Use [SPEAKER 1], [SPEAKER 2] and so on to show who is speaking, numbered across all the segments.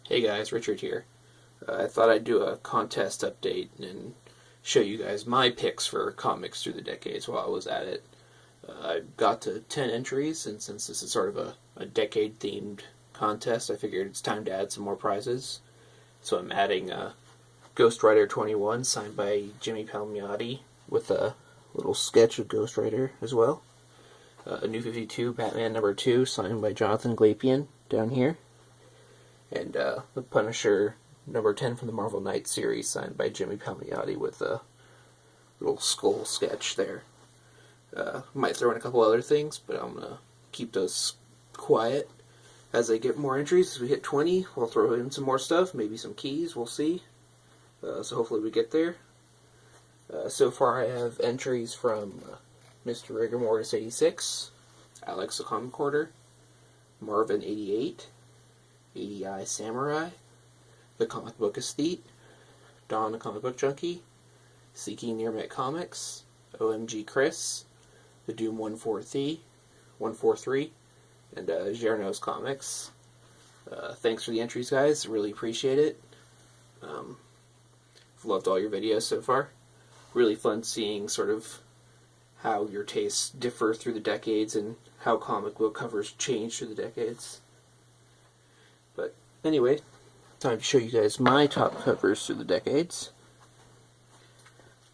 [SPEAKER 1] Hey guys, Richard here. I thought I'd do a contest update and show you guys my picks for comics through the decades while I was at it. I got to 10 entries, and since this is sort of a decade-themed contest, I figured it's time to add some more prizes. So I'm adding Ghost Rider 21, signed by Jimmy Palmiotti, with a little sketch of Ghost Rider as well. A New 52, Batman number 2, signed by Jonathan Glapion, down here. And the Punisher number 10 from the Marvel Knights series, signed by Jimmy Palmiotti, with a little skull sketch there. Might throw in a couple other things, but I'm going to keep those quiet. As I get more entries, as we hit 20, we'll throw in some more stuff, maybe some keys, we'll see. So hopefully we get there. So far I have entries from Mr. Rigor Mortis 86, Alex the Comic Quarter, Marvin 88, ADI Samurai, The Comic Book Aesthete, Don the Comic Book Junkie, Seeking Near Met Comics, OMG Chris, The Doom 143, and Jernos Comics. Thanks for the entries, guys. Really appreciate it. I've loved all your videos so far. Really fun seeing sort of how your tastes differ through the decades and how comic book covers change through the decades. But anyway, time to show you guys my top covers through the decades.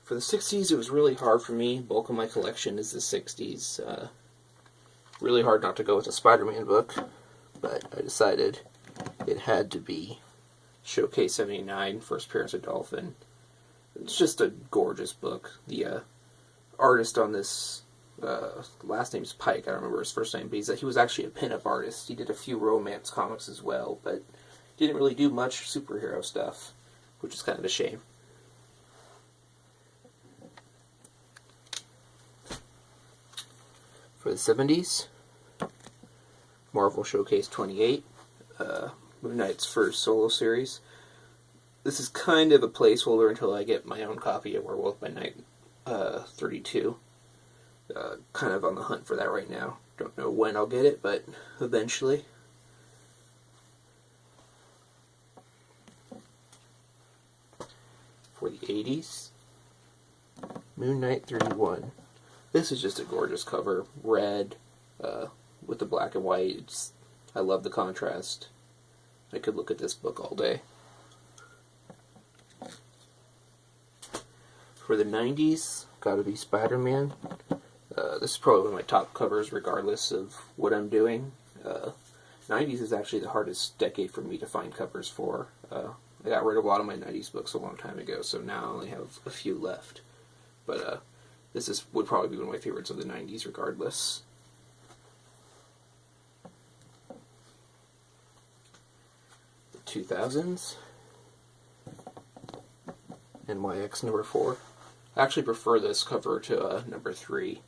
[SPEAKER 1] For the 60s, it was really hard for me. Bulk of my collection is the 60s. Really hard not to go with a Spider-Man book, but I decided it had to be Showcase 79, First Appearance of Dolphin. It's just a gorgeous book. The artist on this, last name's Pike, I don't remember his first name, but he was actually a pinup artist. He did a few romance comics as well, but didn't really do much superhero stuff, which is kind of a shame. For the 70s, Marvel Showcase 28, Moon Knight's first solo series. This is kind of a placeholder until I get my own copy of Werewolf by Night 32. Kind of on the hunt for that right now. Don't know when I'll get it, but eventually. For the 80s, Moon Knight 31. This is just a gorgeous cover. Red, with the black and white. I love the contrast. I could look at this book all day. For the 90s, gotta be Spider-Man. This is probably one of my top covers regardless of what I'm doing. 90s is actually the hardest decade for me to find covers for. I got rid of a lot of my 90s books a long time ago, so now I only have a few left. But this would probably be one of my favorites of the 90s regardless. The 2000s, NYX number 4. I actually prefer this cover to number 3.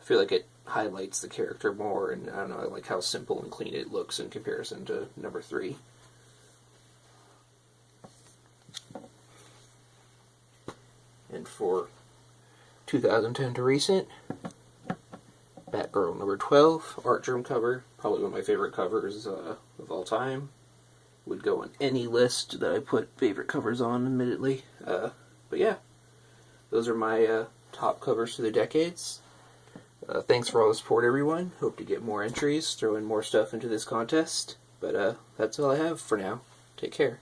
[SPEAKER 1] I feel like it highlights the character more, and I don't know, I like how simple and clean it looks in comparison to number 3. And for 2010 to recent, Batgirl number 12, art germ cover, probably one of my favorite covers of all time. Would go on any list that I put favorite covers on, admittedly. But yeah, those are my top covers for the decades. Thanks for all the support, everyone. Hope to get more entries, throw in more stuff into this contest. But that's all I have for now. Take care.